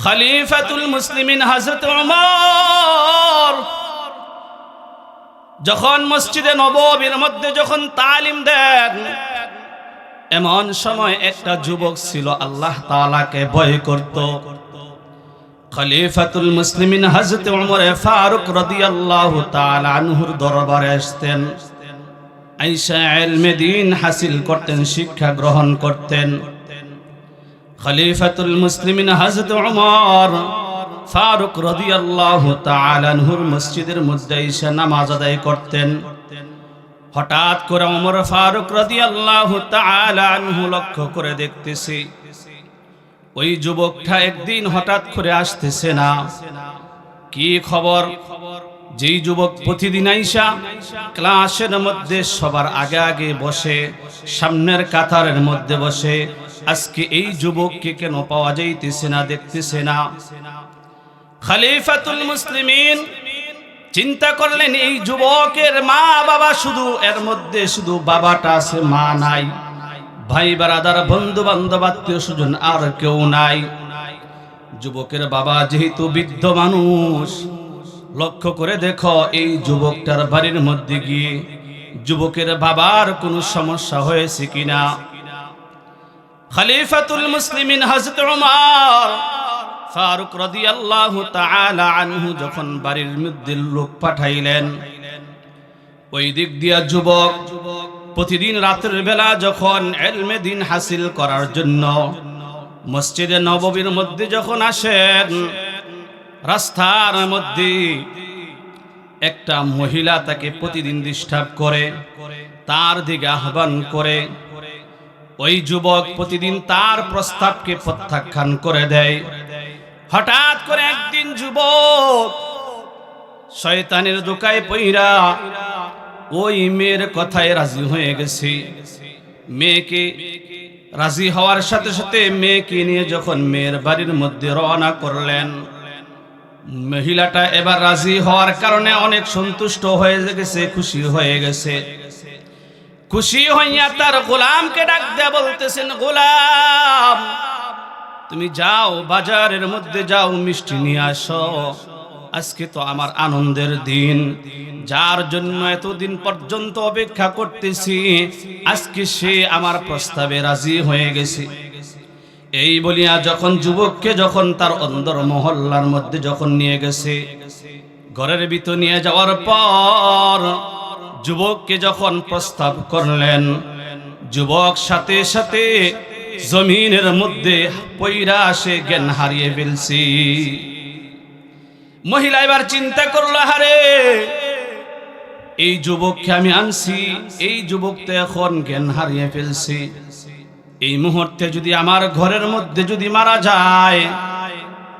খলিফাতুল মুসলিমিন হযরত ওমর যখন মসজিদে নববীর মধ্যে যখন তালিম দেন, এমন সময় একটা যুবক ছিল আল্লাহ তাআলাকে ভয় করত। খলিফাতুল মুসলিমিন হযরত ওমর ফারুক রাদিয়াল্লাহু তাআলা আনহুর দরবারে আসতেন, আয়েশা ইলমে দ্বীন হাসিল করতেন, শিক্ষা গ্রহণ করতেন। খলিফাতুল মুসলিমিন হযরত ওমর ফারুক রাদিয়াল্লাহু তাআলা আনহুর মসজিদের মধ্যে এসে নামাজ আদায় করতেন। হঠাৎ করে ওমর ফারুক রাদিয়াল্লাহু তাআলা আনহু লক্ষ্য করে দেখতেছে ওই যুবকটা একদিন হঠাৎ করে আসতেছে না। কি খবর? যেই যুবক প্রতিদিন আইসা ক্লাসের মধ্যে সবার আগে আগে বসে, সামনের কাতারের মধ্যে বসে, আজকে এই যুবককে কেন পাওয়া যাইতেছে না, দেখতেছে না। খলিফাতুল মুসলিমিন চিন্তা করলেন এই যুবকের মা বাবা শুধু, এর মধ্যে শুধু বাবাটা আছে, মা নাই, ভাই বারাদার বন্ধু বান্ধব আত্মীয় স্বজন আর কেউ নাই। যুবকের বাবা যেহেতু বৃদ্ধ মানুষ, লক্ষ্য করে দেখো এই যুবকটার বাড়ির মধ্যে গিয়ে যুবকের বাবার কোনো সমস্যা হয়েছে কিনা। খলিফাতুল মুসলিমিন হযরত ওমর ফারুক রাদিয়াল্লাহু তাআলা আনহু যখন বাড়ির মধ্যে লোক পাঠাইলেন, ওই দিক দিয়া যুবক প্রতিদিন রাতের বেলা যখন ইলমে দ্বীন হাসিল করার জন্য মসজিদে নববীর মধ্যে যখন আসেন, রাস্তার মধ্যে একটা মহিলা তাকে প্রতিদিন ডিস্টার্ব করে, তার দিকে আহ্বান করে। ওই যুবক প্রতিদিন তার প্রস্তাবকে প্রত্যাখ্যান করে দেয়। হঠাৎ করে একদিন যুবক শয়তানের ধোঁকায় পইরা ওই মেয়ের কথায় রাজি হয়ে গেছে। মেয়েকে রাজি হওয়ার সাথে সাথে মেয়েকে নিয়ে যখন মেয়ের বাড়ির মধ্যে রওনা করলেন, মহিলাটা এবার রাজি হওয়ার কারণে অনেক সন্তুষ্ট হয়ে গেছে, খুশি হয়ে গেছে। খুশি হইয়া তার গোলামকে ডাক দেয়া বলতেছেন, গোলাম তুমি যাও বাজারের মধ্যে যাও, মিষ্টি নিয়ে আসো। আজকে তো আমার আনন্দের দিন, যার জন্য এতদিন পর্যন্ত অপেক্ষা করতেছি, আজকে সে আমার প্রস্তাবে রাজি হয়ে গেছে। এই বলিয়া যখন যুবককে যখন তার অন্দর মহল্লার মধ্যে যখন নিয়ে গেছে, ঘরের ভিতর নিয়ে যাওয়ার পর যুবককে যখন প্রস্তাব করলেন, যুবক সাথে সাথে জমিনের মধ্যে পইরা সে জ্ঞান হারিয়ে ফেলছি। মহিলা এবার চিন্তা করলো, হারে এই যুবককে আমি আনছি, এই যুবক তো এখন জ্ঞান হারিয়ে ফেলছি। এই মুহূর্তে যদি আমার ঘরের মধ্যে যদি মারা যায়,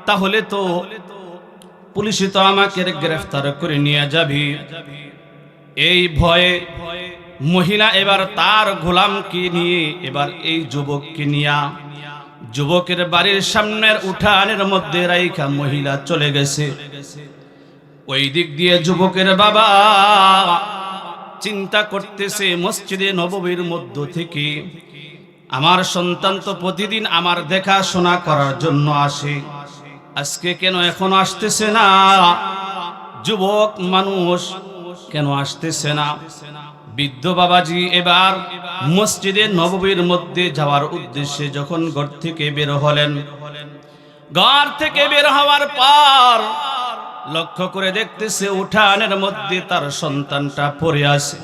তাহলে তো পুলিশ তো আমাকে গ্রেফতার করে নিয়ে যাবে। এই ভয়ে মহিলা এবার তার গোলামকে নিয়ে এবার এই যুবককে নিয়া যুবকের বাড়ির সামনের উঠানের মধ্যে রাইখা মহিলা চলে গেছে। ওই দিক দিয়ে যুবকের বাবা চিন্তা করতেছে, মসজিদে নববীর মধ্য থেকে আমার সন্তান তো প্রতিদিন আমার দেখাশোনা করার জন্য আসে, আজকে কেন এখনো আসতেছে না? যুবক মানুষ কেন আসতেছে না? বৃদ্ধ বাবাজি এবার মসজিদে নববীর মধ্যে যাওয়ার উদ্দেশ্যে যখন ঘর থেকে বের হলেন, ঘর থেকে বের হওয়ার পর লক্ষ্য করে দেখতেছে উঠানের মধ্যে তার সন্তানটা পড়ে আছে।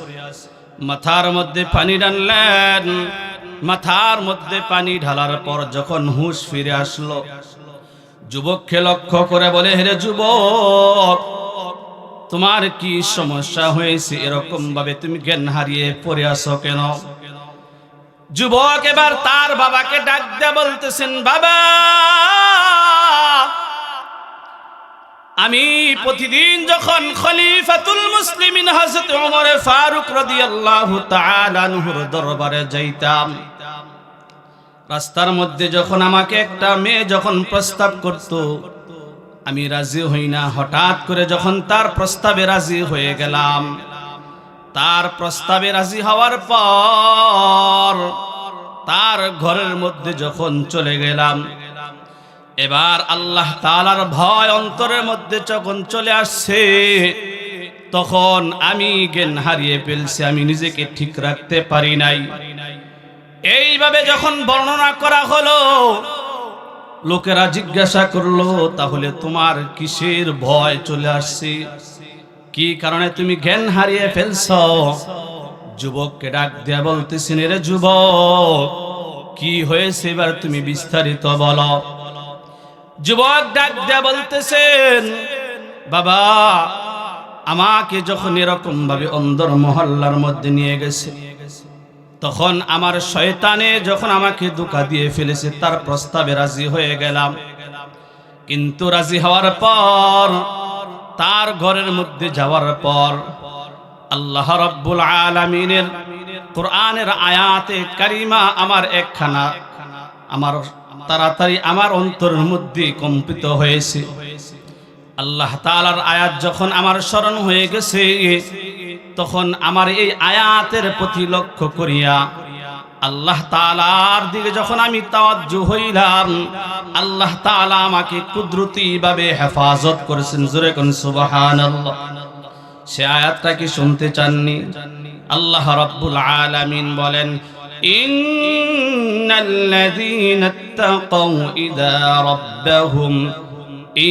মাথার মধ্যে পানি ঢাললেন, মাথার মধ্যে পানি ঢালার পর যখন হুঁশ ফিরে আসলো, যুবককে লক্ষ্য করে বলে, হে যুবক তোমার কি সমস্যা হয়েছে? এরকম ভাবে তুমি জ্ঞান হারিয়ে পড়ে আসো কেন? যুবক এবার তার বাবাকে ডাক দিয়ে বলতেছেন, বাবা আমি প্রতিদিন যখন খলিফাতুল মুসলিমিন হযরত ওমর ফারুক রাদিয়াল্লাহু তাআলা আনহুর দরবারে যাইতাম, রাস্তার মধ্যে যখন আমাকে একটা মেয়ে যখন প্রস্তাব করত, আমি রাজি হই না। হঠাৎ করে যখন তার প্রস্তাবে রাজি হয়ে গেলাম, তার প্রস্তাবে রাজি হওয়ার পর তার ঘরের মধ্যে যখন চলে গেলাম, এবার আল্লাহ তাআলার ভয় অন্তরের মধ্যে যখন চলে আসছে, তখন আমি জ্ঞান হারিয়ে ফেলছি, আমি নিজেকে ঠিক রাখতে পারি নাই। এইভাবে যখন বর্ণনা করা হলো, লোকেরা জিজ্ঞাসা করলো, তাহলে তোমার কিসের ভয় চলে আসছে, কি কারণে তুমি জ্ঞান হারিয়ে ফেলছ? যুবককে ডাক দিয়া বলতেছেন, রে যুবক, কি হয়েছে এবার তুমি বিস্তারিত বলো। যুবক ডাক দিয়া বলতেছেন, বাবা, আমাকে যখন এরকম ভাবে অন্দর মহল্লার মধ্যে নিয়ে গেছে, তখন আমার শয়তানে যখন আমাকে ধোঁকা দিয়ে ফেলেছে, তার প্রস্তাবে রাজি হয়ে গেলাম। কিন্তু রাজি হওয়ার পর, তার ঘরের মধ্যে যাওয়ার পর, আল্লাহ রাব্বুল আলামিনের কোরআনের আয়াতে কারিমা আমার একখানা আমার তাড়াতাড়ি আমার অন্তরের মধ্যে কম্পিত হয়েছে। আল্লাহ তাআলার আয়াত যখন আমার স্মরণ হয়ে গেছে, তখন আমার এই আয়াতের প্রতি লক্ষ্য করিয়া আল্লাহ তাআলার দিকে যখন আমি তাওয়াজ্জু হইলাম, আল্লাহ তাআলা আমাকে কুদরতি ভাবে হেফাজত করেছেন। জোরে কোন সুবহানাল্লাহ। সে আয়াতটা কি শুনতে চাননি? আল্লাহ রাব্বুল আলামিন বলেন, ইন্নাল্লাযীনা ইত্তাকাউ ইযা রাব্বাহুম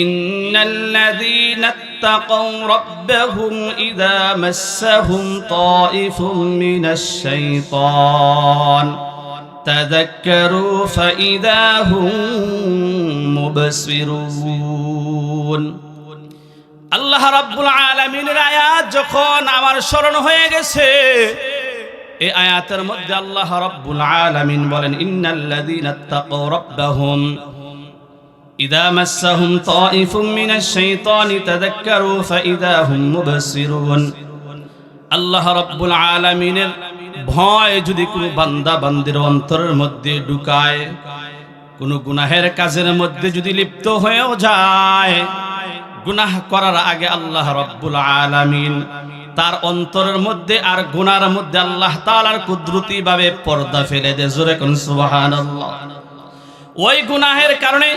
ইন্নাল্লাযীনা ইত্তাকাউ রাব্বাহুম ইযা মাসসাহুম তাইফুম মিনাশ শাইতান তাযাক্কারু ফাইযা হুম মুবসিরুন। আল্লাহ রাব্বুল আলামিনের আয়াত যখন আমার স্মরণ হয়ে গেছে, এই আয়াতের মধ্যে আল্লাহ রাব্বুল আলামিন বলেন, ইন্নাল্লাযীনা ইত্তাকাউ রাব্বাহুম ইযা মাসসাহুম তাইফুম মিনাশ শাইতানি তাযাক্কারু ফাইযা হুম মুবসিরুন। আল্লাহ রাব্বুল আলামিনের ভয় যদি কোনো বান্দা বান্দির অন্তরের মধ্যে ঢুকায়, কোনো গুনাহের কাজের মধ্যে যদি লিপ্ত হয়েও যায়, গুনাহ করার আগে আল্লাহ রাব্বুল আলামিন তার অন্তরের মধ্যে আর গুনার মধ্যে আল্লাহ তাআলার কুদরতি ভাবে পর্দা ফেলে দেয়। জোরে কোন সুবহানাল্লাহ। ওই গুনাহের কারণে,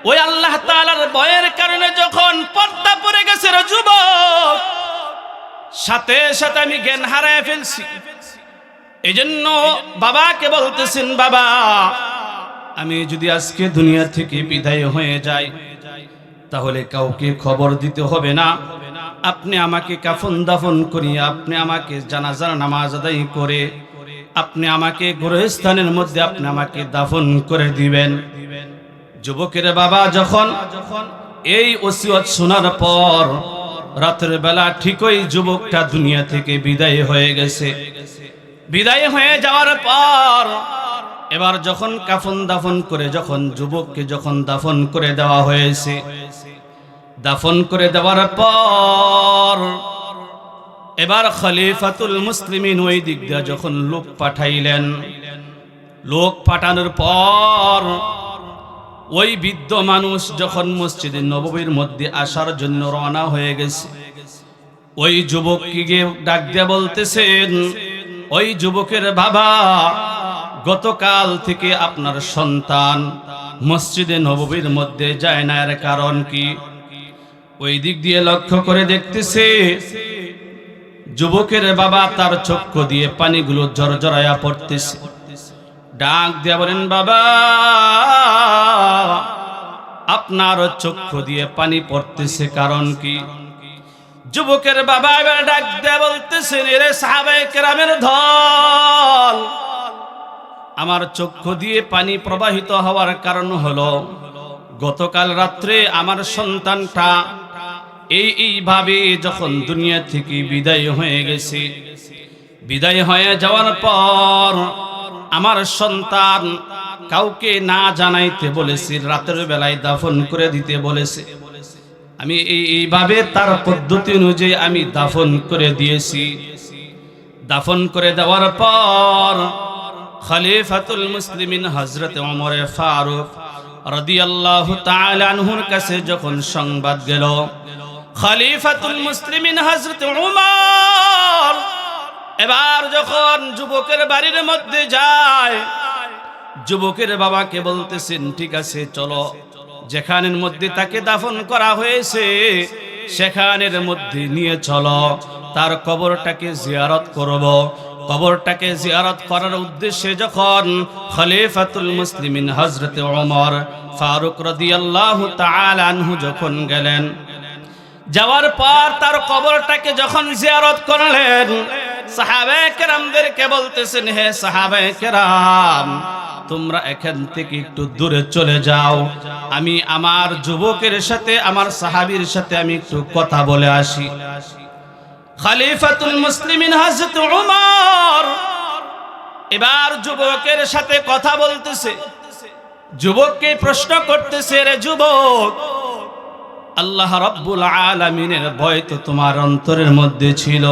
ওই আল্লাহ তাআলার ভয়ের কারণে যখন পর্দা পড়ে গেছে, রে যুবক, সাথে সাথে আমি জ্ঞান হারিয়ে ফেলছি। এজন্য বাবাকে বলতেছেন, বাবা, আমি যদি আজকে দুনিয়া থেকে বিদায় হয়ে যাই, তাহলে কাউকে খবর দিতে হবে না, আপনি আমাকে কাফন দাফন করিয়ে, আপনি আমাকে জানাজার নামাজ আদায় করে, আপনি আমাকে গোরস্থানের মধ্যে আপনি আমাকে দাফন করে দিবেন। যুবকের বাবা যখন এই ওসিয়ত শোনার পর রাতের বেলা ঠিকই যুবকটা দুনিয়া থেকে বিদায় হয়ে গেছে। বিদায় হয়ে যাওয়ার পর এবার যখন কাফন দাফন করে, যখন যুবককে যখন দাফন করে দেওয়া হয়েছে, দাফন করে দেওয়ার পর এবার খলিফাতুল মুসলিমিন ওই দিক দিয়ে যখন লোক পাঠাইলেন, লোক পাঠানোর পর ওই বৃদ্ধ মানুষ যখন মসজিদে নববীর মধ্যে আসার জন্য রওনা হয়ে গেছে, ওই যুবককে ডাক দিয়ে বলতেছেন, ওই যুবকের বাবা, গতকাল থেকে আপনার সন্তান মসজিদে নববীর মধ্যে যায় না, এর কারণ কি? ওই দিক দিয়ে লক্ষ্য করে দেখতেছে যুবকের বাবা তার চক্ষু দিয়ে পানিগুলো ঝরঝরায়া পড়তেছে। ডাক দিয়ে বলেন, বাবা, আপনার চক্ষু দিয়ে পানি পড়তেছে, কারণ কি? যুবকের বাবা এবার ডাক দিয়ে বলতেছেন, এরে সাহাবায়ে কেরামের দল, আমার চক্ষু দিয়ে পানি প্রবাহিত হওয়ার কারণ হলো গতকাল রাত্রে আমার সন্তানটা এইভাবে যখন দুনিয়া থেকে বিদায় হয়ে গেছে, বিদায় হয়ে যাওয়ার পর আমার সন্তান কাউকে না জানাইতে বলেছে, রাতের বেলায় দাফন করে দিতে বলেছে। আমি এইভাবে তার পদ্ধতি অনুযায়ী আমি দাফন করে দিয়েছি। দাফন করে দেওয়ার পর খলিফাতুল মুসলিমিন হযরত ওমর ফারুক রাদিয়াল্লাহু তাআলা আনহুর কাছে যখন সংবাদ গেল, খলিফাতুল মুসলিমিন হযরত ওমর এবার যখন যুবকের বাড়ির মধ্যে যায়, যুবকের বাবাকে বলতেছেন, ঠিক আছে চলো যেখানের মধ্যে তাকে দাফন করা হয়েছে সেখানের মধ্যে নিয়ে চলো, তার কবরটাকে জিয়ারত করব। কবরটাকে জিয়ারত করার উদ্দেশ্যে যখন খলিফাতুল মুসলিমিন হযরত ওমর ফারুক রাদিয়াল্লাহু তাআলা আনহু যখন গেলেন, যাওয়ার পর তার কবরটাকে যখন জিয়ারত করলেন, সাহাবায়ে কেরামদেরকে বলতেছেন, হে সাহাবায়ে কেরাম, তোমরা এখান থেকে একটু দূরে চলে যাও, আমি আমার যুবকের সাথে, আমার সাহাবীর সাথে আমি একটু কথা বলে আসি। খলিফাতুল মুসলিমিন হযরত ওমর এবার যুবকের সাথে কথা বলতেছে, যুবককে প্রশ্ন করতেছে, রে যুবক, আল্লাহ রাব্বুল আলামিনের ভয় তো তোমার অন্তরের মধ্যে ছিল,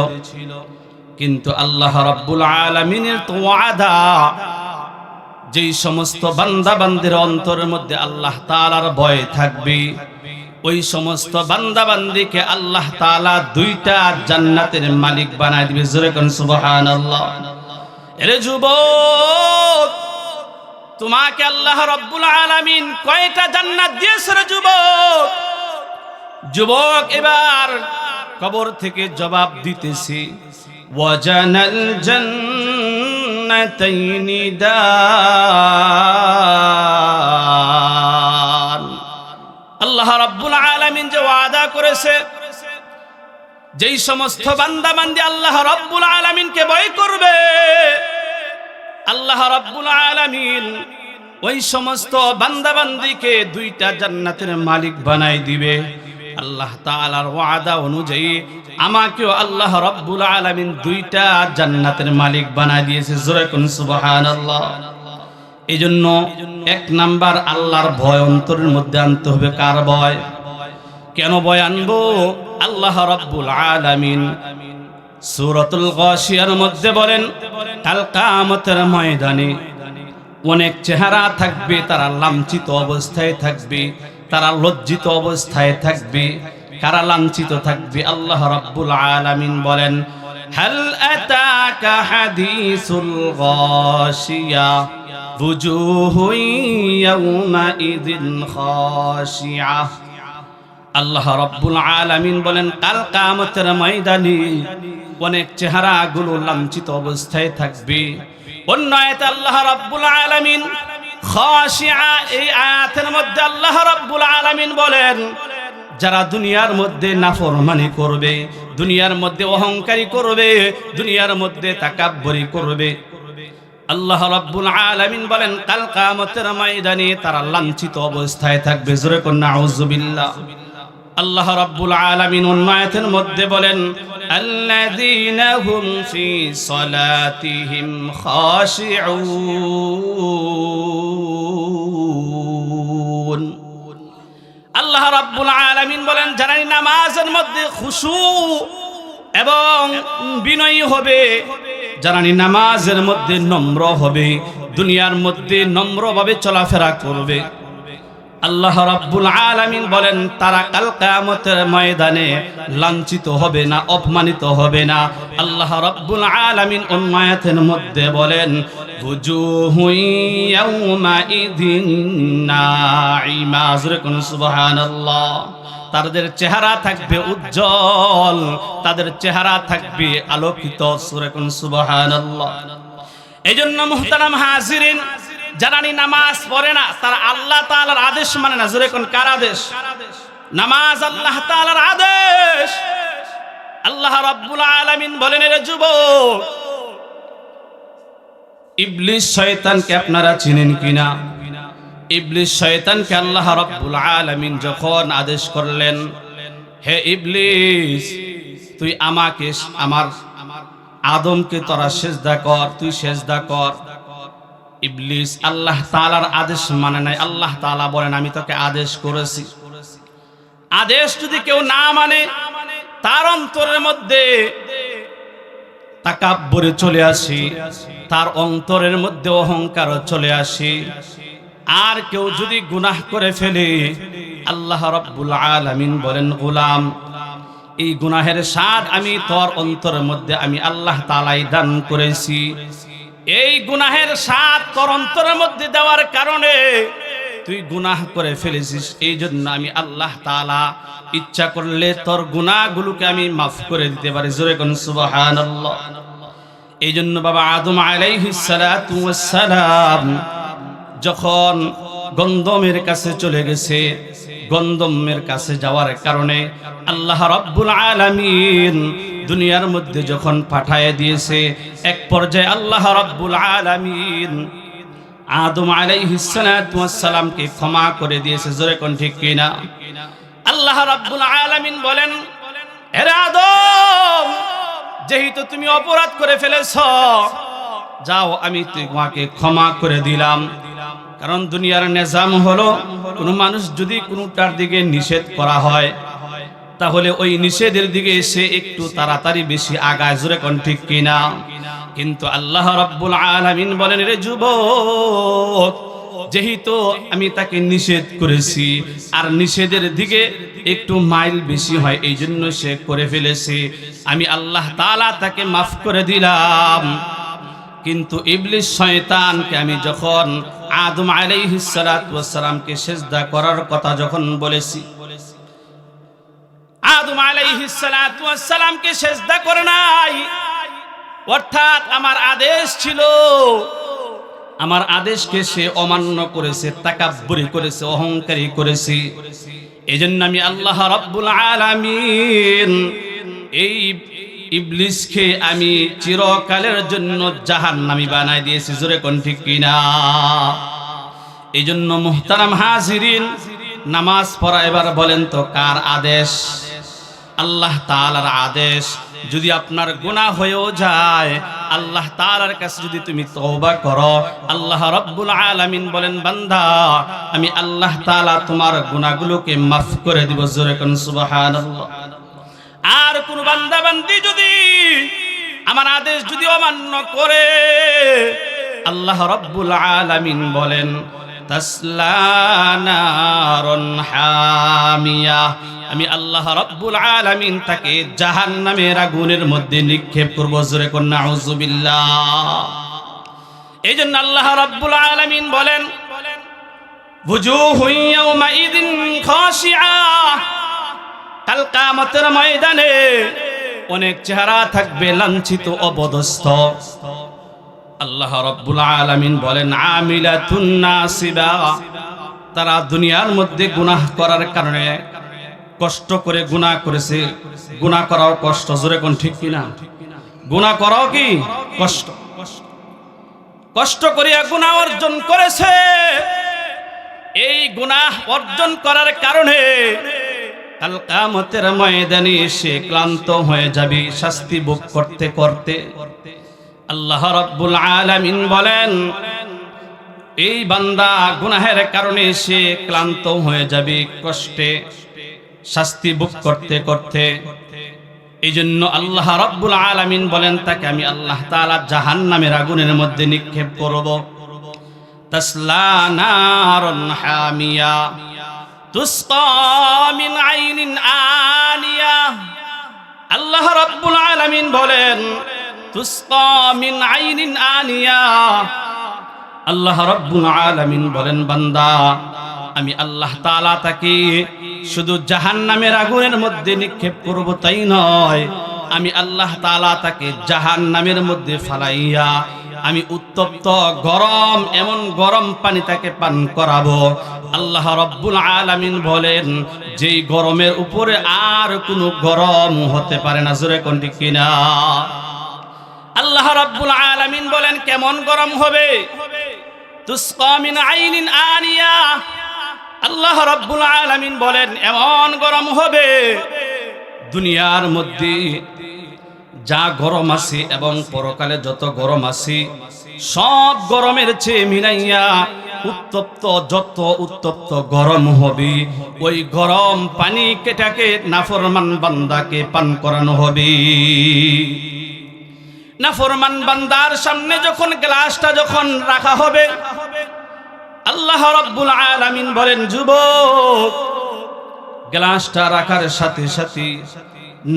কিন্তু আল্লাহ রাব্বুল আলামিনের তো ওয়াদা, যেই সমস্ত বান্দা বান্দির অন্তরের মধ্যে আল্লাহ তাআলার ভয় থাকবে, ওই সমস্ত বান্দা বান্দিকে আল্লাহ তাআলা দুইটা জান্নাতের মালিক বানায় দিবে। জোরে কোন সুবহানাল্লাহ। এরে যুবক, তোমাকে আল্লাহ রাব্বুল আলামিন কয়টা জান্নাত দিয়েছে রে যুবক? যুবক এবার কবর থেকে জবাব দিতেছি, ওয়াজানাল জান্নাতাইনি দান। আল্লাহ রাব্বুল আলামিন যে ওয়াদা করেছে, যেই সমস্ত বান্দা বান্দি আল্লাহ রাব্বুল আলামিনকে ভয় করবে, আল্লাহ রাব্বুল আলামিন ওই সমস্ত বান্দা বান্দিকে দুইটা জান্নাতের মালিক বানাই দিবে। আল্লাহ তাআলার ওয়াদা অনুযায়ী আমাকেও আল্লাহ রাব্বুল আলামিন দুইটা জান্নাতের মালিক বানাই দিয়েছে। জোরে কোন সুবহানাল্লাহ। এইজন্য এক নাম্বার আল্লাহর ভয় অন্তরের মধ্যে আনতে হবে। কার ভয়? কেন ভয় আনবো? আল্লাহ রাব্বুল আলামিন সূরাতুল গাশিয়ার মধ্যে বলেন, কাল কিয়ামতের ময়দানে অনেক চেহারা থাকবে, তারা লাঞ্ছিত অবস্থায় থাকবে, তারা লজ্জিত অবস্থায় থাকবে। কারা লাঞ্ছিত থাকবে? আল্লাহ রাব্বুল আলামিন বলেন, হাল আতাকা হাদিসুল গাশিয়া বুজুহু ইয়াউমাইযিন খাশিয়া। আল্লাহ রাব্বুল আলামিন বলেন, কাল কিয়ামতের ময়দানে অনেক চেহারাগুলো লাঞ্ছিত অবস্থায় থাকবে। অন্য আয়াতে আল্লাহ রাব্বুল আলামিন খাশিয়া, এই আয়াতের মধ্যে আল্লাহ রাব্বুল আলামিন বলেন, যারা দুনিয়ার মধ্যে নাফরমানি করবে, দুনিয়ার মধ্যে অহংকারী করবে, দুনিয়ার মধ্যে তাকাব্বুরি করবে, আল্লাহ রাব্বুল আলামিন বলেন কাল কিয়ামতের ময়দানে তারা লাঞ্ছিত অবস্থায় থাকবে। জোরে কোন নাউযুবিল্লাহ। আল্লাহ রাব্বুল আলামিন অন্য আয়াতের মধ্যে বলেন, আল্লাযীনা হুম ফি সালাতিহিম খাশিউন। আল্লাহ রাব্বুল আলামিন বলেন, যারা নামাজের মধ্যে খুশু এবং বিনয়ী হবে, যারা নামাজের মধ্যে নম্র হবে, দুনিয়ার মধ্যে নম্রভাবে চলাফেরা করবে, আল্লাহ রাব্বুল আলামিন বলেন তারা কাল কিয়ামতের ময়দানে লাঞ্ছিত হবে না, অপমানিত হবে না। আল্লাহ রাব্বুল আলামিন অন্য আয়াতের মধ্যে বলেন, বুজুহু ইয়াউমাইযিন নাঈমা। জোরে কোন সুবহানাল্লাহ। তাদের চেহারা থাকবে উজ্জ্বল, তাদের চেহারা থাকবে আলোকিত। সূরা কোন সুবহানাল্লাহ। এইজন্য মুহতারাম হাজিরিন, যারা নামাজ পড়ে না তারা আল্লাহ তাআলার আদেশ মানে না। জোরে কোন কার আদেশ? নামাজ আল্লাহ তাআলার আদেশ। আল্লাহ রাব্বুল আলামিন বলেন, এর যুবক, ইবলিস শয়তানকে আপনারা চিনেন কিনা? ইবলিস শয়তানকে আল্লাহ রাব্বুল আলামিন যখন আদেশ করলেন, হে ইবলিস, তুই আমাকে, আমার আদমকে তোরা সিজদা কর, তুই সিজদা কর। ইবলিস আল্লাহ তাআলার আদেশ মানে নাই। আল্লাহ তাআলা বলেন, আমি তোকে আদেশ করেছি। আদেশ যদি কেউ না মানে, তার অন্তরের মধ্যে তাকাব্বুর চলে আসে, তার অন্তরের মধ্যে অহংকার চলে আসে। আর কেউ যদি গুনাহ করে ফেলে, আল্লাহ রাব্বুল আলামিন বলেন, গোলাম, এই গুনাহের স্বাদ আমি তোর অন্তরের মধ্যে আমি আল্লাহ তাআলাই দান করেছি। এই গুনাহের স্বাদ তোর অন্তরের মধ্যে দেওয়ার কারণে তুই গুনাহ করে ফেলেছিস, এই জন্য আমি আল্লাহ তাআলা ইচ্ছা করলে তোর গুনাহগুলোকে আমি মাফ করে দিতে পারি। জোরে কোন সুবহানাল্লাহ। এই জন্য বাবা আদম আলাইহিস সালাতু ওয়াস সালাম যখন গন্ধমের কাছে চলে গেছে, গন্ধমের কাছে যাওয়ার কারণে আল্লাহ রাব্বুল আলামিন দুনিয়ার মধ্যে যখন পাঠায় দিয়েছে, এক পর্যায়ে আল্লাহ রাব্বুল আলামিন আদম আলাইহিস সালাতু ওয়াস সালামকে ক্ষমা করে দিয়েছে। জোরে কোন ঠিক কিনা? আল্লাহ রাব্বুল আলামিন বলেন, হে আদম, যেহেতু তুমি অপরাধ করে ফেলেছ, যাও আমি তোমাকে ক্ষমা করে দিলাম। কারণ দুনিয়ার নিজাম হলো, কোনো মানুষ যদি কোনোটার দিকে নিষেধ করা হয় তাহলে ওই নিষেধের দিকে সে একটু তাড়াতাড়ি বেশি আগায়। জোরে কোন ঠিক কিনা? কিন্তু আল্লাহ রাব্বুল আলামিন বলেন, রে যুবক, যেহেতু আমি তাকে নিষেধ করেছি আর নিষেধের দিকে একটু মাইল বেশি হয়, এই জন্য সে করে ফেলেছে, আমি আল্লাহ তাআলা তাকে মাফ করে দিলাম। কিন্তু ইবলিস শয়তানকে আমি যখন আদম আলাইহিস সালাতু ওয়াস সালামকে সিজদা করার কথা যখন বলেছি, আদম আলাইহিস সালাতু ওয়াস সালামকে সিজদা করে নাই, অর্থাৎ আমার আদেশ ছিল, আমার আদেশকে সে অমান্য করেছে, তাকাব্বুরি করেছে, অহংকারী করেছে। এজন্য আমি আল্লাহ রাব্বুল আলামিন এই ইবলিসকে আমি চিরকালের জন্য জাহান্নামী বানায় দিয়েছি। জোরে কোন ঠিক কিনা? এই জন্য মুহতারাম হাজিরিন, নামাজ পড়া এবার বলেন তো কার আদেশ? আল্লাহ তাআলার আদেশ। যদি আপনার গুনাহ হয়েও যায়, আল্লাহ তাআলার কাছে যদি তুমি তওবা করো, আল্লাহ রাব্বুল আলামিন বলেন, বান্দা আমি আল্লাহ তাআলা তোমার গুনাহগুলোকে মাফ করে দিব। জোরে কোন সুবহানাল্লাহ। আর কোন বান্দা বান্দি যদি আমার আদেশ যদি অমান্য করে, আল্লাহ রাব্বুল আলামিন বলেন, তাসলা নারুন হামিয়া, আমি আল্লাহ রাব্বুল আলামিন তাকে জাহান্নামের আগুনের মধ্যে নিক্ষেপ করব। জোরে কোন নাউযুবিল্লাহ। এইজন্য আল্লাহ রাব্বুল আলামিন বলেন, ওযুহু ইয়াওমাইযিন খাশিআ, কাল কিয়ামতের ময়দানে অনেক চেহারা থাকবে লাঞ্ছিত, অবদস্থ। আল্লাহ রাব্বুল আলামিন বলেন, আমিলাতুন নাসিবা, তারা দুনিয়ার মধ্যে গুনাহ করার কারণে কষ্ট করে গুনাহ করেছে। গুনাহ করাও কষ্ট। জোরে কোন ঠিক কিনা? গুনাহ করাও কি কষ্ট? কষ্ট করিয়া গুনাহ অর্জন করেছে। এই গুনাহ অর্জন করার কারণে কাল কিয়ামতের ময়দানে সে ক্লান্ত হয়ে যাবে শাস্তি ভোগ করতে করতে। আল্লাহ রাব্বুল আলামিন বলেন, এই বান্দা গুনাহের কারণে সে ক্লান্ত হয়ে যাবে, কষ্টে শাস্তি ভোগ করতে করতে। এই জন্য আল্লাহ রাব্বুল আলামিন বলেন, তাকে আমি আল্লাহ তাআলা জাহান্নামের আগুনের মধ্যে নিক্ষেপ করব। তাসলা নারুন হামিয়া তুসকা মিন আইনিন আনিয়া। আল্লাহ রাব্বুল আলামিন বলেন, তুসকা মিন আইনিন আনিয়া। আল্লাহ রাব্বুল আলামিন বলেন, বান্দা আমি আল্লাহ তাআলা তাকে শুধু জাহান্নামের আগুনের মধ্যে নিক্ষেপ করব তাই নয়, আমি আল্লাহ তাআলা তাকে জাহান্নামের মধ্যে ফালাইয়া আমি উত্তপ্ত গরম এমন গরম পানি তাকে পান করাবো। আল্লাহ রাব্বুল আলামিন বলেন, যেই গরমের উপরে আর কোনো গরম হতে পারে না। জোরে কোন ঠিক কিনা? আল্লাহ রাব্বুল আলামিন বলেন, কেমন গরম হবে? তুসকা মিন আইনিন আনিয়া। আল্লাহ রাব্বুল আলামিন বলেন, এমন গরম হবে, দুনিয়ার মধ্যে যা গরম আছে এবং পরকালে যত গরম আছে সব গরমের চেয়ে মিলাইয়া উত্তপ্ত, যত উত্তপ্ত গরম হবে, ওই গরম পানি কেটাকে নাফরমান বান্দাকে পান করানো হবে। নাফরমান বান্দার সামনে যখন গ্লাসটা যখন রাখা হবে, আল্লাহ রাব্বুল আলামিন বলেন, যুবক, গ্লাসটা রাখার সাথে সাথে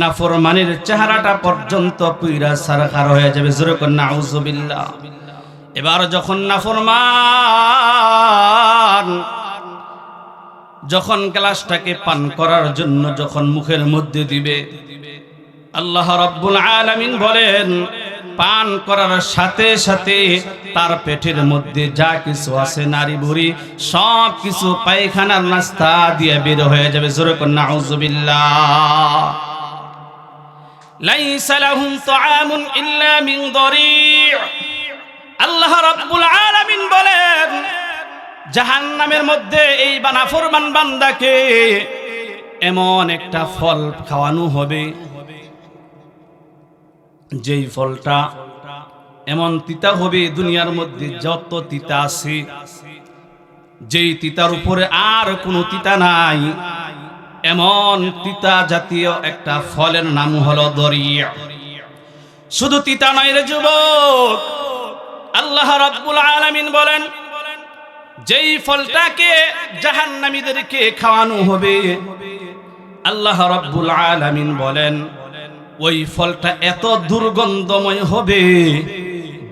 নাফরমানের চেহারাটা পর্যন্ত পুইরা সারখার হয়ে যাবে। জোরে কোন নাউযুবিল্লাহ। এবার যখন নাফরমান যখন গ্লাসটাকে পান করার জন্য যখন মুখের মধ্যে দিবে, আল্লাহ রাব্বুল আলামিন বলেন পান করার সাথে সাথে তার পেটের মধ্যে যা কিছু আছে নারী বুড়ি সব কিছু পায়খানার রাস্তা দিয়ে বের হয়ে যাবে। জোরে করে নাউযুবিল্লাহ। লাইসা লাহুম তাআমুন ইল্লা মিন দরি'। আল্লাহ রাব্বুল আলামিন বলেন জাহান্নামের মধ্যে এই নাফরমান বান্দাকে এমন একটা ফল খাওয়ানো হবে, যেই ফলটা এমন তিতা হবে, দুনিয়ার মধ্যে যত তিতা আছে যেই তিতার উপরে আর কোনো তিতা নাই, এমন তিতা জাতীয় একটা ফলের নাম হলো দরি'। শুধু তিতা নয় রে যুবক, আল্লাহ রাব্বুল আলামিন বলেন যেই ফলটাকে জাহান্নামীদেরকে খাওয়ানো হবে, আল্লাহ রাব্বুল আলামিন বলেন ওই ফলটা এত দুর্গন্ধময় হবে,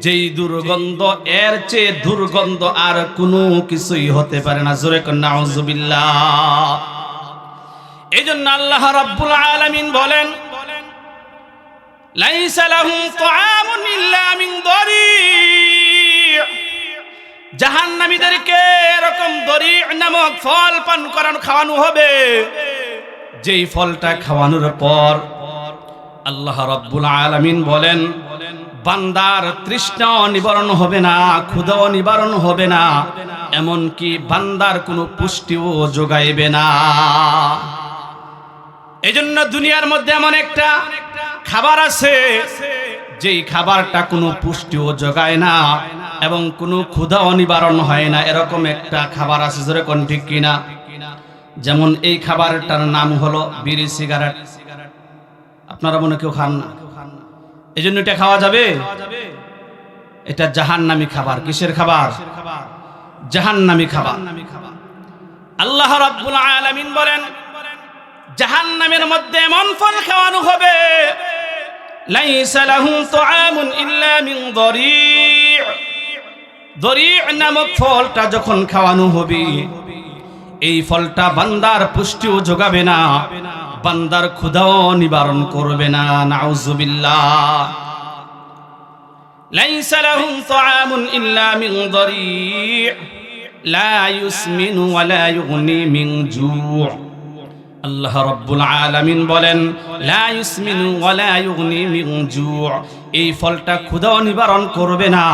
যেই দুর্গন্ধ এর চেয়ে দুর্গন্ধ আর কোনো কিছুই হতে পারে না। জোরে করে নাউযুবিল্লাহ। এইজন্য আল্লাহ রাব্বুল আলামিন বলেন লাইসা লাহুম তাআমুন ইল্লা মিন দরি'। জাহান্নামীদেরকে এরকম দরি' নামক ফল পান করানো খাওয়ানো হবে, যেই ফলটা খাওয়ানোর পর আল্লাহ রাব্বুল আলামিন বলেন বান্দার তৃষ্ণা নিবারণ হবে না, ক্ষুধাও নিবারণ হবে না, এমনকি বান্দার কোনো পুষ্টিও যোগাইবে না। এজন্য দুনিয়ার মধ্যে এমন একটা খাবার আছে যেই খাবারটা কোনো পুষ্টিও যোগায় না এবং কোনো ক্ষুধাও নিবারণ হয় না, এরকম একটা খাবার আছে। জোরে কোন ঠিক কিনা? যেমন এই খাবারটার নাম হলো বিড়ি সিগারেট। আপনারা মনে কেউ খান না, এই জন্য এটা খাওয়া যাবে? এটা জাহান্নামী খাবার। কিসের খাবার? জাহান্নামী খাবার। আল্লাহ রাব্বুল আলামিন বলেন জাহান্নামের মধ্যে এমন ফল খাওয়ানো হবে লাইসা লাহুম তাআমুন ইল্লা মিন দরি'। দরি' নামক ফলটা যখন খাওয়ানো হবে, এই ফলটা বান্দার পুষ্টিও যোগাবে না, বান্দার ক্ষুধাও নিবারণ করবে না। নাউযুবিল্লাহ। লাইসা লাহুম তাআমুন ইল্লা মিন দরি' লা ইউসমিনু ওয়া লা ইউগনি মিন জু'। আল্লাহ রাব্বুল আলামিন বলেন লা ইউসমিনু ওয়া লা ইউগনি মিন জু'। এই ফলটা ক্ষুধাও নিবারণ করবে না,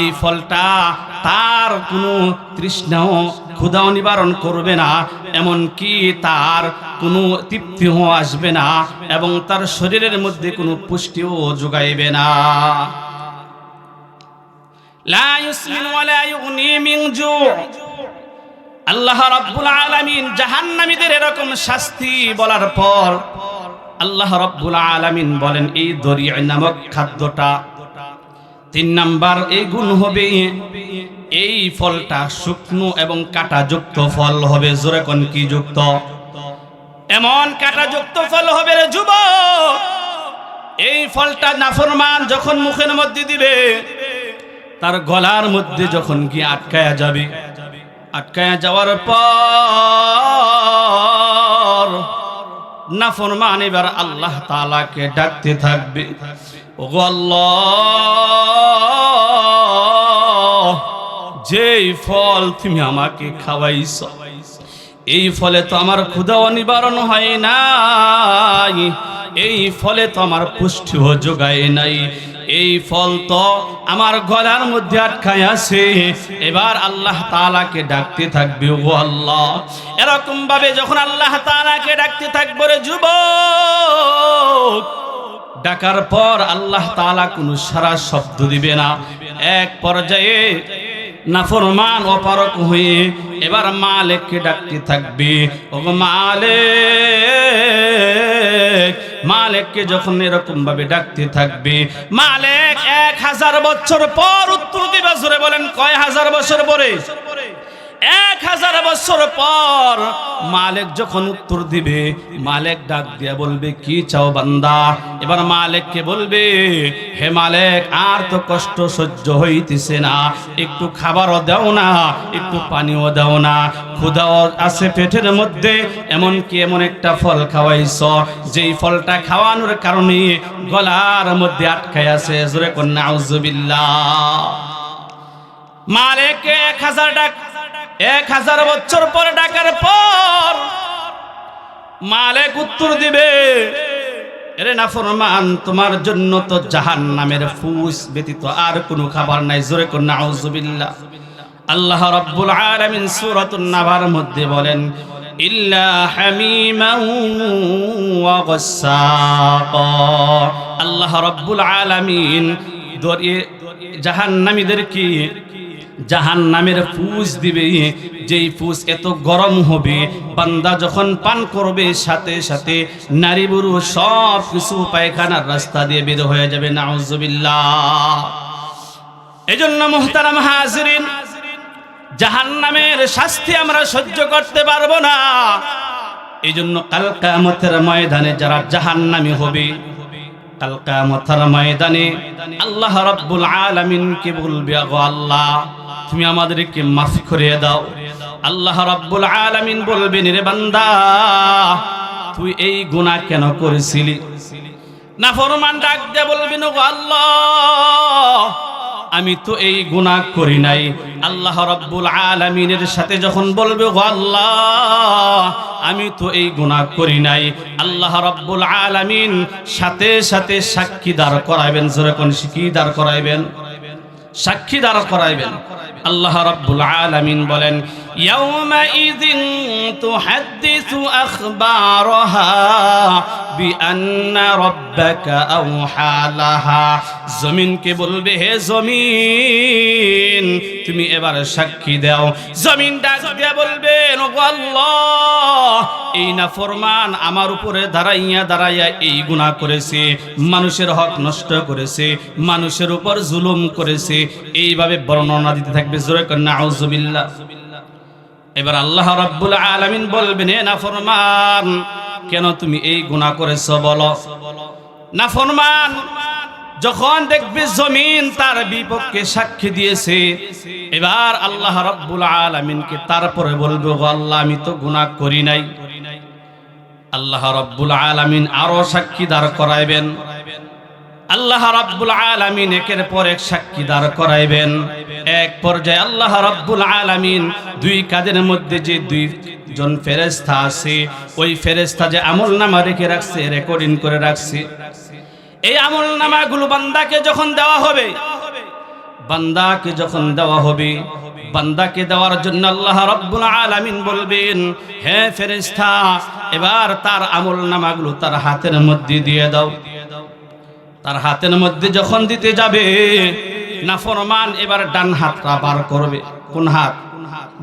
এই ফলটা তার কোনো তৃষ্ণাও ক্ষুধাও নিবারণ করবে না, এমনকি তার কোনো তৃপ্তিও আসবে না এবং তার শরীরের মধ্যে কোনো পুষ্টিও যোগাইবে না। লা ইউসমিনু ওয়া লা ইউগনি মিন জু'। আল্লাহ রাব্বুল আলামিন জাহান্নামীদের এরকম শাস্তি বলার পর আল্লাহ রাব্বুল আলামিন বলেন এই দরি' নামক খাদ্যটা 3 নাম্বার এই গুণ হবে, এই ফলটা শুকনো এবং কাঁটাযুক্ত ফল হবে। জোরে কোন কি যুক্ত? এমন কাঁটাযুক্ত ফল হবে রে যুবক, এই ফলটা নাফরমান যখন মুখের মধ্যে দিবে তার গলার মধ্যে যখন গিয়ে আটকায়া যাবে, আটকায়া যাওয়ার পর নাফরমান এবার আল্লাহ তাআলাকে ডাকতে থাকবে, ওগো আল্লাহ যেই ফল তুমি আমাকে খাওয়াইছো এই ফলে তো আমার ক্ষুধাও নিবারণ হয় নাই, এই ফলে তো আমার পুষ্টিও যোগায় নাই, এই ফল তো আমার গলার মধ্যে আটকায় আছে। এবার আল্লাহ তাআলাকে ডাকতে থাকবে, ও আল্লাহ। এরকম ভাবে যখন আল্লাহ তাআলাকে ডাকতে থাকবে রে যুবক, ডাকার পর আল্লাহ তাআলা কোনো সারা শব্দ দিবে না। এক পর্যায়ে নাফরমান অপারক হয়ে এবার মালিককে ডাকতে থাকবে, ও মালিক। মালিককে যখন এরকম ভাবে ডাকতে থাকবে, মালিক 1000 বছর পর উত্তর দিবে। জোরে বলেন কয় হাজার বছর পরে? 1000 বছর পর মালিক যখন উত্তর দিবে, মালিক ডাক দিয়ে বলবে কি চাও বান্দা? এবার মালিককে বলবে, হে মালিক, আর তো কষ্ট সহ্য হইতেছে না, একটু খাবারও দাও না, একটু পানিও দাও না, ক্ষুধাও আছে পেটের মধ্যে, এমনকি এমন একটা ফল খাওয়াইছ যেই ফলটা খাওয়ানোর কারণে গলার মধ্যে আটকায় আছে। জোরে কোন নাউজুবিল্লাহ। মালিককে 1000 ডাক, 1000 বছর পর ডাকার পর মালিক উত্তর দিবে, এরে নাফরমান, তোমার জন্য তো জাহান্নামের ফুস ব্যতীত আর কোনো খাবার নাই। জোরে কোন নাউজুবিল্লাহ। আল্লাহ রাব্বুল আলামিন সূরাতুন নাবার মধ্যে বলেন, ইল্লা হামিমান ওয়া গাসসাকা। আল্লাহ রাব্বুল আলামিন জাহান্নামীদেরকে জাহান্নামের ফুস দিবে, যেই ফুস এত গরম হবে, বান্দা যখন পান করবে সাথে সাথে নারী বুড়ো সব কিছু পায়খানার রাস্তা দিয়ে বের হয়ে যাবে। নাউজুবিল্লাহ। এজন্য মুহতারাম হাজিরিন, জাহান্নামের শাস্তি আমরা সহ্য করতে পারবো না। এজন্য কাল কিয়ামতের ময়দানে যারা জাহান্নামী হবে, কাল কিয়ামতের ময়দানে আল্লাহ রাব্বুল আলামিনকে বলবে, গো আল্লাহ, তুমি আমাদেরকে মাফ করে দাও। আল্লাহ রাব্বুল আলামিন বলবেন, রে বান্দা, তুই এই গুনাহ কেন করেছিলি? নাফরমান ডাক দিয়ে বলবেন, গো আল্লাহ, আমি তো এই গুনাহ করি নাই। আল্লাহ রাব্বুল আলামিনের সাথে যখন বলবে, গো আল্লাহ, আমি তো এই গুনাহ করি নাই, আল্লাহ রাব্বুল আলামিন সাথে সাথে সাক্ষী দাঁড় করাইবেন। জোরে কোন সাক্ষী দাঁড় করাইবেন? সাক্ষী দাঁড় করাইবেন। আল্লাহ রাব্বুল আলামিন বলেন, ইয়াউমা ইযিন তুহাদ্দিসু আখবারাহা বিআন্না রাব্বাকা আওহা লাহা। জমিনকে বলবে, হে জমিন, তুমি এবার সাক্ষী দাও। জমিন ডাক দিয়ে বলবে, ওগো আল্লাহ, এই নাফরমান আমার উপরে দাঁড়াইয়া এই গুনাহ করেছে, মানুষের হক নষ্ট করেছে, মানুষের উপর জুলুম করেছে। এইভাবে বর্ণনা দিতে থাকবে। জোরে কোন নাউজুবিল্লাহ। এবার আল্লাহ রাব্বুল আলামিন বলবেন, হে নাফরমান, কেন তুমি এই গুনাহ করেছো বলো? নাফরমান যখন দেখবে জমিন তার বিপক্ষে সাক্ষী দিয়েছে, এবার আল্লাহ রাব্বুল আলামিনকে তারপরে বলবে, গো আল্লাহ, আমি তো গুনাহ করি নাই। আল্লাহ রাব্বুল আলামিন আরো সাক্ষী দাঁড় করাইবেন। আল্লাহ রাব্বুল আলামিন একের পর এক সাক্ষী দাঁড় করাইবেন। এক পর্যায়ে আল্লাহ রাব্বুল আলামিন দুই কাঁধের মধ্যে যে দুইজন ফেরেশতা আছে, ওই ফেরেশতা যে আমলনামা রেখে রাখছে, রেকর্ডিং করে রাখছে, এই আমলনামাগুলো বান্দাকে যখন দেওয়া হবে, বান্দাকে দেওয়ার জন্য আল্লাহ রাব্বুল আলামিন বলবেন, হে ফেরেশতা, এবার তার আমলনামাগুলো তার হাতের মধ্যে দিয়ে দাও। তার হাতের মধ্যে যখন দিতে যাবে, নাফরমান এবার ডান হাতটা বার করবে। কোন হাত?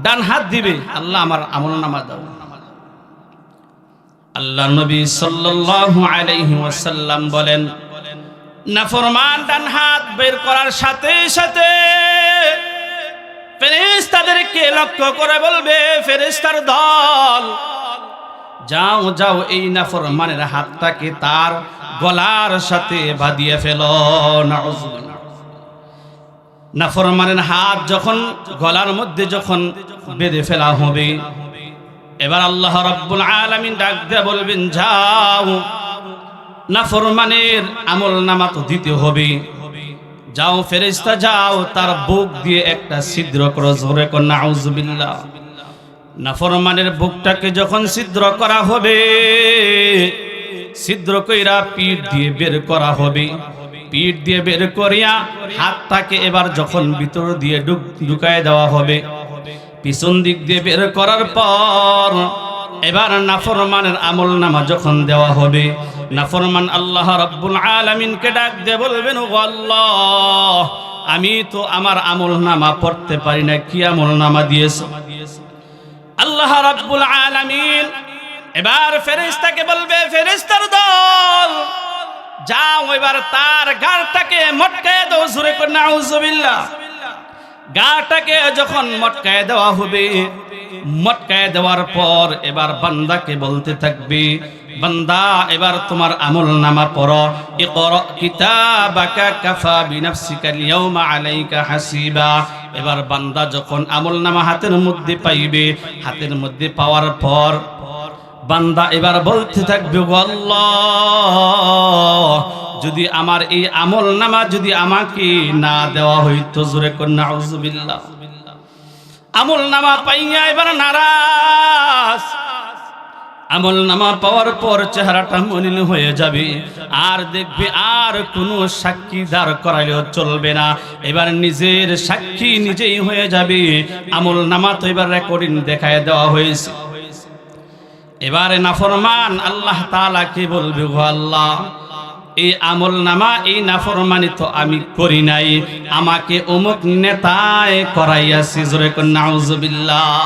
ডান হাত দিবে। আল্লাহ, আমার আমলনামা দাও। আল্লাহ নবী সাল্লাল্লাহু আলাইহি ওয়াসাল্লাম বলেন, নাফরমান ডান হাত বের করার সাথে সাথে ফেরেশতাদেরকে লক্ষ্য করে বলবে, ফেরেশতার দল, যাও যাও, এই নাফরমানের হাতটাকে তার গলার সাথে বাঁধিয়ে ফেলো। নাউজুবিল্লাহ। নাফরমানের হাত যখন গলার মধ্যে যখন বেঁধে ফেলা হবে, এবার আল্লাহ রাব্বুল আলামিন ডাক দিয়ে বলবেন, যাও, নাফরমানের আমলনামা তো দিতে হবে, যাও ফেরেশতা, যাও, তার বুক দিয়ে একটা ছিদ্র করো। জোরে কোন নাউজুবিল্লাহ। নাফরমানের বুকটাকে যখন ছিদ্র করা হবে, ছিদ্র কইরা পিঠ দিয়ে বের করা হবে। পিঠ দিয়ে বের করিয়া হাতটাকে এবার যখন ভিতর দিয়ে ঢুকায় দেওয়া হবে, পিছন দিক দিয়ে বের করার পর এবার নাফরমানের আমলনামা যখন দেওয়া হবে, নাফরমান আল্লাহ রাব্বুল আলামিনকে ডাক দিয়ে বলবেন, ও আল্লাহ, আমি তো আমার আমলনামা পড়তে পারি না, কি আমলনামা দিয়েছো? আল্লাহ রাব্বুল আলামিন এবার ফেরেশতাকে বলবে, ফেরেশতার দল, যাও, এবার তার গালটাকে মটকায় দাও। জোরে করে নাউজুবিল্লাহ। গাটাকে যখন মটকায় দেওয়া হবে, মটকায় দেওয়ার পর এবার বান্দাকে বলতে থাকবে, বান্দা এবার তোমার আমলনামা পড়ো। ইকরা কিতাবাকা কাফা বিনাফসিকা আল-ইয়াওমা আলাইকা হাসিবা। এবার বান্দা যখন আমলনামা হাতের মধ্যে পাইবে, হাতের মধ্যে পাওয়ার পর বান্দা এবার বলতে থাকবে, আল্লাহ যদি আমার এই আমলনামা যদি আমাকে না দেওয়া হইতো, জোরে কোন নাউযুবিল্লাহ। আমলনামা পাইয়া এবার নারাজ, আমলনামা পাওয়ার পর চেহারাটা মলিন হয়ে যাবে, আর দেখবে আর কোনো সাক্ষী দাঁড় করাইলেও চলবে না, এবার নিজের সাক্ষী নিজেই হয়ে যাবে। আমলনামা তো এবার রেকর্ডিং দেখায় দেওয়া হয়েছে। এবারে নাফরমান আল্লাহ তাআলা কে বলবে, গো আল্লাহ এই আমলনামা এই নাফরমানি তো আমি করি নাই, আমাকে অমুক নেতায় করাইয়াছি, জোরে কোন নাউযুবিল্লাহ।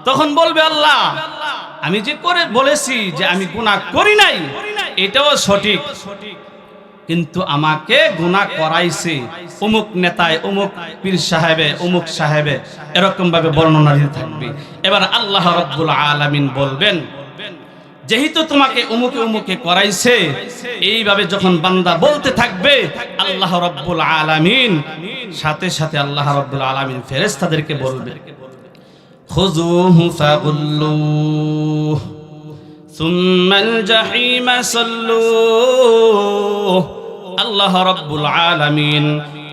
তখন বলবে আল্লাহ আমি যে করে বলেছি যে আমি গুনাহ করি নাই এটাও সঠিক, কিন্তু আমাকে গুনাহ করাইছে অমুক নেতায়, অমুক পীর সাহেবে, অমুক সাহেবে, এরকম ভাবে বর্ণনা দিতে থাকবে। এবার আল্লাহ রাব্বুল আলামিন বলবেন, যেহেতু তোমাকে অমুকে অমুকে করাইছে, এইভাবে যখন বান্দা বলতে থাকবে, আল্লাহ রাব্বুল আলামিন সাথে সাথে আল্লাহ রাব্বুল আলামিন ফেরেশতাদেরকে বলবে, খুযুহু ফাগুল্লুহ সুম্মাল জাহিমা সাল্লুহ। আল্লাহ রাব্বুল আলামিন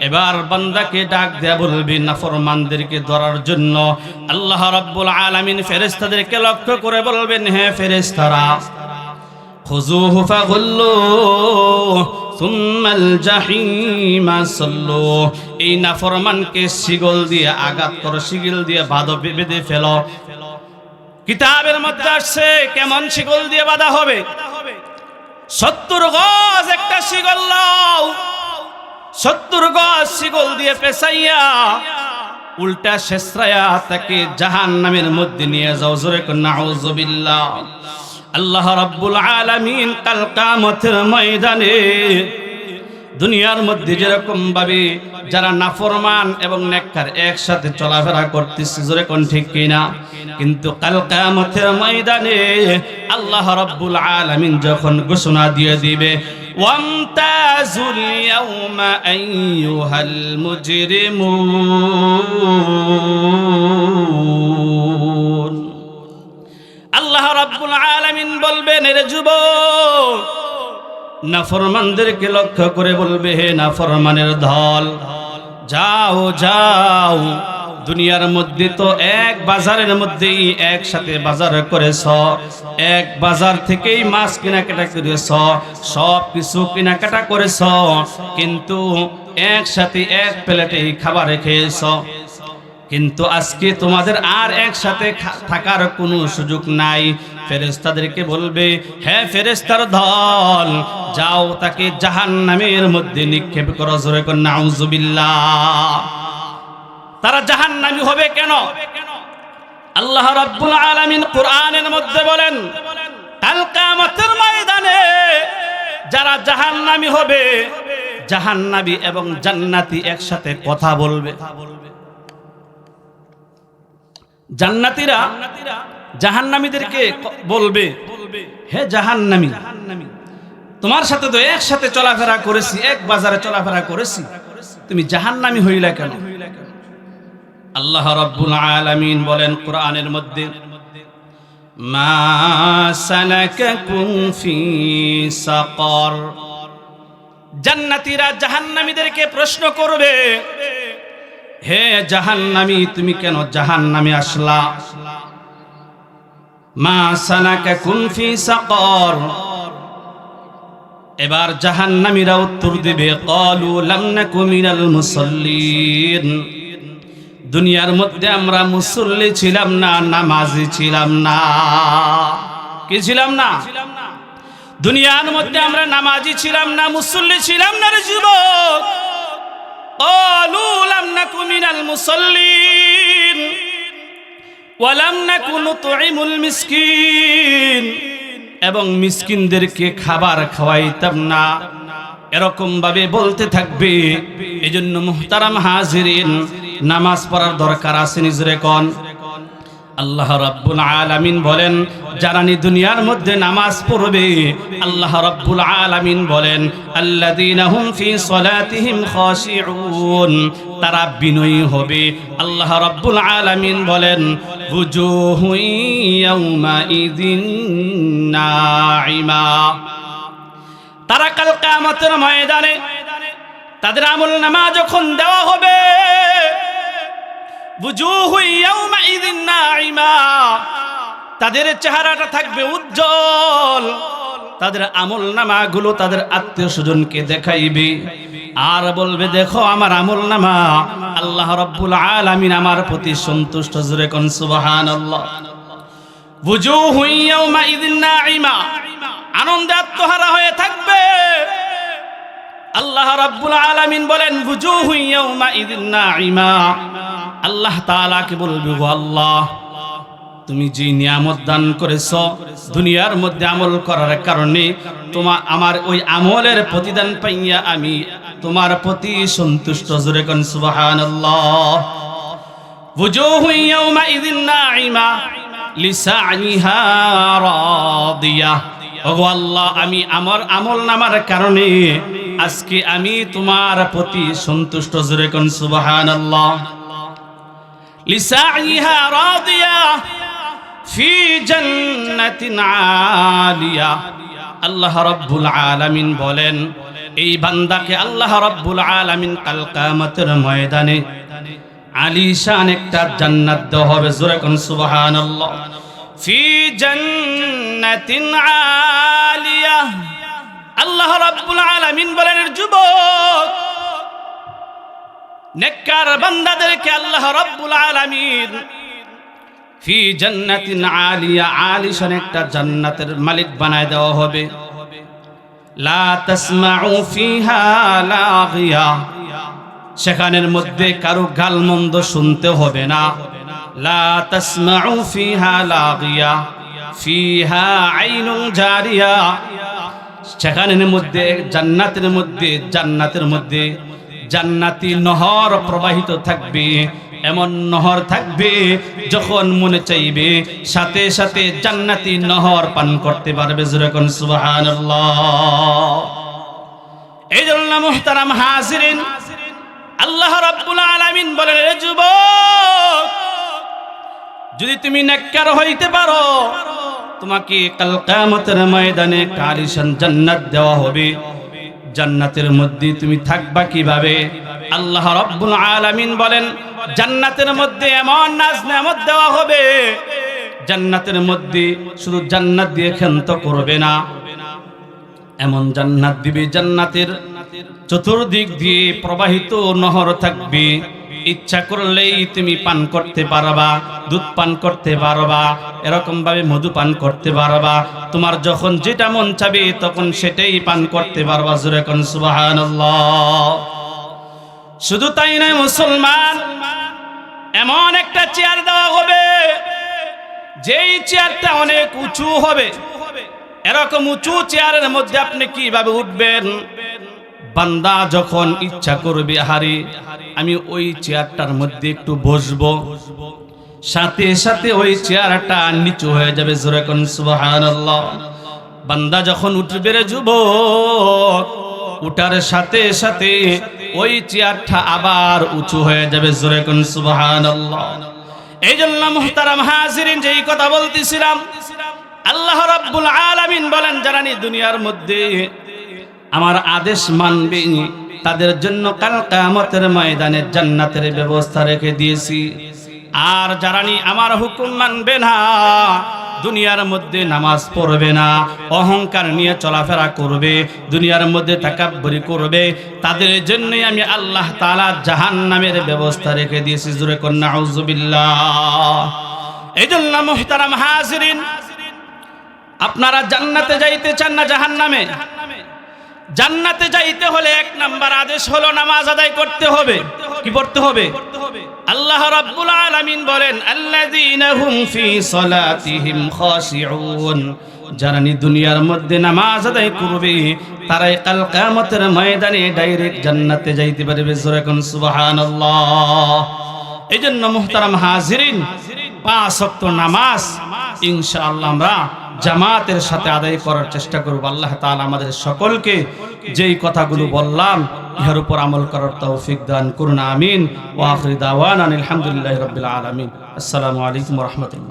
এবার বান্দাকে ডাক দেয়া বলবে নাফরমানদেরকে ধরার জন্য। আল্লাহ রাব্বুল আলামিন ফেরেশতাদেরকে লক্ষ্য করে বলবেন, হে ফেরেশতারা, খুযুহু ফাগুল্লুহ সুম্মাল জাহিমা সাল্লুহ। এই নাফরমানকে শিকল দিয়ে আঘাত করো, শিকল দিয়ে বেঁধে ফেলো। কিতাবের মধ্যে আসছে কেমন শিকল দিয়ে বাঁধা হবে, 70 গজ একটা শিকল লাও, 70 গজ শিকল দিয়ে পেঁচাইয়া উল্টা শেষরায়া তাকে জাহান্নামের মধ্যে নিয়ে যাও, জোরে কোন নাউযুবিল্লাহ। আল্লাহ রাব্বুল আলামিন কাল কিয়ামতের ময়দানে দুনিয়ার মধ্যে যেরকম ভাবে যারা নাফরমান এবং নেককার একসাথে চলাফেরা করতেছে, জোরে কোন ঠিক কিনা, কিন্তু কাল কিয়ামতের ময়দানে আল্লাহ রাব্বুল আলামিন যখন ঘোষণা দিয়ে দিবে, ওয়ামতাজুল ইয়াওমা আইয়ুহাল মুজরিমুন। আল্লাহ রাব্বুল আলামিন বলবেন, এর যুবক নাফরমানদেরকে লক্ষ্য করে বলবে, হে নাফরমানের দল, যাও যাও, দুনিয়ার মধ্যে তো এক বাজারের মধ্যেই একসাথে বাজার করেছ, এক বাজার থেকেই মাছ কেনাকাটা করেছ, সব কিছু কেনাকাটা করেছ, কিন্তু একসাথে এক প্লেটেই খাবার খেয়েছ, কিন্তু আজকে তোমাদের আর একসাথে থাকার কোনো সুযোগ নাই। ফেরেশতাদেরকে বলবে, হে ফেরেশতার দল, যাও তাকে জাহান্নামের মধ্যে নিক্ষেপ করো, জোরে কোন নাউযুবিল্লাহ। তারা জাহান্নামী হবে কেন? আল্লাহ রাব্বুল আলামিন কোরআনের মধ্যে বলেন, কাল কিয়ামতের ময়দানে যারা জাহান্নামী হবে, জাহান্নামী এবং জান্নাতি একসাথে কথা বলবে। জান্নাতীরা জাহান্নামীদেরকে বলবে, হে জাহান্নামী, তোমার সাথে তো একসাথে চলাফেরা করেছি, এক বাজারে চলাফেরা করেছি, তুমি জাহান্নামী হইলা কেন? আল্লাহ রাব্বুল আলামিন বলেন কোরআনের মধ্যে, মা সালাকাকুম ফি সাকার। জান্নাতীরা জাহান্নামীদেরকে প্রশ্ন করবে, হে জাহান্নামী, তুমি কেন জাহান্নামে আসলা? মা সালাকাকুম ফি সাকার। এবার জাহান্নামীরা উত্তর দিবে, ক্বালু লাম নাকু মিনাল মুসাল্লিন। দুনিয়ার মধ্যে আমরা মুসল্লি ছিলাম না, নামাজি ছিলাম না। কি ছিলাম না? দুনিয়ার মধ্যে আমরা নামাজি ছিলাম না, মুসল্লি ছিলাম না রে যুবক। ক্বালু লাম নাকু মিনাল মুসাল্লিন ওয়া লাম নাকু নুতঈমুল মিসকিন। এবং মিসকিনদেরকে খাবার খাওয়াইতাম না, এরকম ভাবে বলতে থাকবে। এজন্য মুহতারাম হাজিরিন, নামাজ পড়ার দরকার আছে নিজরে কোন আল্লাহ রাব্বুল আলামিন বলেন যারা দুনিয়ার মধ্যে নামাজ পড়বে আল্লাহ রাব্বুল আলামিন বলেন আল্লাযীনা হুম ফি সলাতিহিম খাশিউন তারা বিনয়ী হবে আল্লাহ রাব্বুল আলামিন বলেন বুজুহু ইয়াউমা ইযিন নাঈমা তারা কাল কিয়ামতের ময়দানে তাদের আমলনামা যখন দেওয়া হবে বুজুহু ইয়াউমা ইযিন নাঈমা তাদের চেহারাটা থাকবে উজ্জ্বল তাদের আমলনামাগুলো তাদের আত্মীয়স্বজনকে দেখাইবে আর বলবে দেখো আমার আমলনামা আল্লাহ রাব্বুল আলামিন আমার প্রতি সন্তুষ্ট জোরে কোন সুবহানাল্লাহ বুজুহু ইয়াউমা ইযিন নাঈমা আনন্দে আত্মহারা হয়ে থাকবে আল্লাহ রাব্বুল আলামিন বলেন বুজুহু ইয়াউমা ইযিন নাঈমা আল্লাহ তাআলাকে বলবে গো আল্লাহ তুমি যে নিয়ামত দান করেছো দুনিয়ার মধ্যে আমল করার কারণে আমার ওই আমলের প্রতিদান পাইয়া আমি তোমার প্রতি সন্তুষ্ট জোরে কোন সুবহানাল্লাহ বুজুহু ইয়াউমা ইযিন নাঈমা লিসাইহা রাদিয়া ওগো আল্লাহ আমি আমার আমলনামার কারণে আজকে আমি তোমার প্রতি সন্তুষ্ট জোরে কোন সুবহানাল্লাহ লিসাইহা রাদিয়া ফি জান্নাতিন আলিয়া আল্লাহ রাব্বুল আলামিন বলেন এই বান্দাকে আল্লাহ রাব্বুল আলামিন কাল কিয়ামতের ময়দানে আলিশান একটা জান্নাত দেওয়া হবে জোরে কোন সুবহানাল্লাহ ফি জান্নাতিন আলিয়া আল্লাহ রাব্বুল আলামিন বলেন যুবক নেককার বান্দাদেরকে আল্লাহ রাব্বুল আলামিন ফি জান্নাতিন আলিয়া আলিশান একটা জান্নাতের মালিক বানায় দেওয়া হবে লা তাসমাউ ফিহা লাগিয়া সেখানের মধ্যে কারো গালমন্দ শুনতে হবে না লা তাসমাউ ফিহা লাগিয়া ফিহা আইনুন জারিয়া সেখানের মধ্যে জান্নাতের মধ্যে জান্নাতি নহর প্রবাহিত থাকবে এমন নহর থাকবে যখন মনে চাইবে সাথে সাথে জান্নাতি নহর পান করতে পারবে যেরকম সুবহানাল্লাহ এইজন্য মুহতারাম হাজিরিন আল্লাহ রাব্বুল আলামিন বলেন রে যুবক যদি তুমি নেককার হইতে পারো তোমাকে কাল কিয়ামতের ময়দানে আলিশান জান্নাত দেওয়া হবে জান্নাতের মধ্যে তুমি থাকবা কিভাবে আল্লাহ রাব্বুল আলামিন বলেন জান্নাতের মধ্যে এমন নাজ নেয়ামত দেওয়া হবে জান্নাতের মধ্যে শুধু জান্নাত দিয়ে ক্ষান্ত করবে না এমন জান্নাত দিবে জান্নাতের চতুর্দিক দিয়ে প্রবাহিত নহর থাকবে ইচ্ছা করলেই তুমি পান করতে পারবা দুধ পান করতে পারবা এরকম ভাবে মধু পান করতে পারবা তোমার যখন যেটা মন চাবে তখন সেটাই পান করতে পারবা জোরে কোন সুবহানাল্লাহ শুধু তাই নয় মুসলমান এমন একটা চেয়ার দেওয়া হবে যেই চেয়ারটা অনেক উঁচু হবে এরকম উঁচু চেয়ারের মধ্যে আপনি কিভাবে উঠবেন বান্দা যখন ইচ্ছা করবে হারি আমি ওই চেয়ারটার মধ্যে একটু বসবো সাথে সাথে ওই চেয়ারটা নিচু হয়ে যাবে জোরে কোন সুবহানাল্লাহ বান্দা যখন উঠবে রে যুবক উঠার সাথে সাথে ওই চেয়ারটা আবার উঁচু হয়ে যাবে জোরে কোন সুবহানাল্লাহ এইজন্য মুহতারাম হাজিরিন যেই কথা বলতেছিলাম আল্লাহ রাব্বুল আলামিন বলেন যারা দুনিয়ার মধ্যে আমার আদেশ মানবে তাদের জন্য কাল কিয়ামতের ময়দানে জান্নাতের ব্যবস্থা রেখে দিয়েছি আর যারা আমার হুকুম মানবে না দুনিয়ার মধ্যে নামাজ পড়বে না অহংকার নিয়ে চলাফেরা করবে দুনিয়ার মধ্যে তাকাব্বুরি করবে তাদের জন্য আমি আল্লাহ তাআলা জাহান্নামের ব্যবস্থা রেখে দিয়েছি জোরে কোন নাউযুবিল্লাহ এইজন্য মুহতারাম হাজিরিন আপনারা জান্নাতে যাইতে চান না জাহান্নামে জান্নাতে যাইতে হলে এক নাম্বার আদেশ হলো নামাজ আদায় করতে হবে কি পড়তে হবে আল্লাহ রাব্বুল আলামিন বলেন আল্লাযীনা হুম ফি সালাতিহিম খাশিউন যারা দুনিয়ার মধ্যে নামাজ আদায় করবে তারাই কাল কিয়ামতের ময়দানে ডাইরেক্ট জান্নাতে যাইতে পারবে জোরে কোন সুবহানাল্লাহ এই জন্য মুহতারাম হাজিরিন, 5 ওয়াক্ত নামাজ ইনশাআল্লাহ আমরা জামাতের সাথে আদায় করার চেষ্টা করব। আল্লাহ তাআলা আমাদের সকলকে যেই কথাগুলো বললাম ইহার উপর আমল করার তৌফিক দান করুন, আমিন। ওয়া আখিরু দাওয়ানা আলহামদুলিল্লাহি রাব্বিল আলামিন। আসসালামু আলাইকুম ওয়া রাহমাতুল্লাহ।